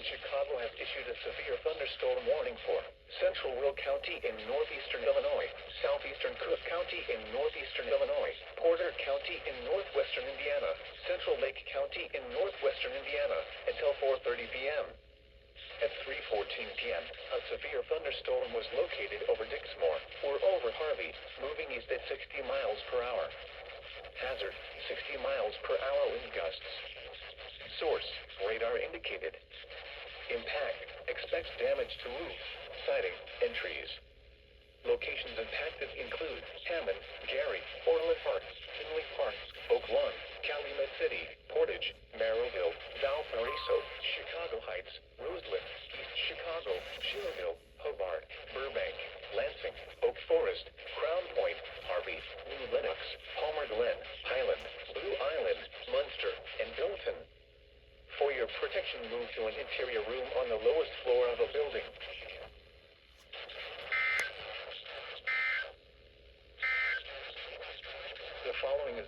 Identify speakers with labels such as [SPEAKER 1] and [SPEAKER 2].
[SPEAKER 1] and Chicago have issued a severe thunderstorm warning for central Will County in northeastern Illinois, southeastern Cook County in northeastern Illinois, Porter County in northwestern Indiana, central Lake County in northwestern Indiana, until 4:30 p.m. At 3:14 p.m., a severe thunderstorm was located over Dixmoor, or over Harvey, moving east at 60 miles per hour. Hazard, 60 miles per hour wind gusts. Source, radar indicated. Impact, expect damage to roofs, siding, and trees. Locations impacted include Hammond, Gary, Orland Park, Tinley Park, Oak Lawn, Calumet City, Portage, Merrillville, Valparaiso, Chicago Heights, Roseland, East Chicago, Schererville, Hobart, Burbank, Lansing, Oak Forest, Crown Point, Harvey, New Lenox, Palmer Glen, Highland, Blue Island, Munster, and Bilton. For your protection, move to an interior room on the lowest floor of a building. The following is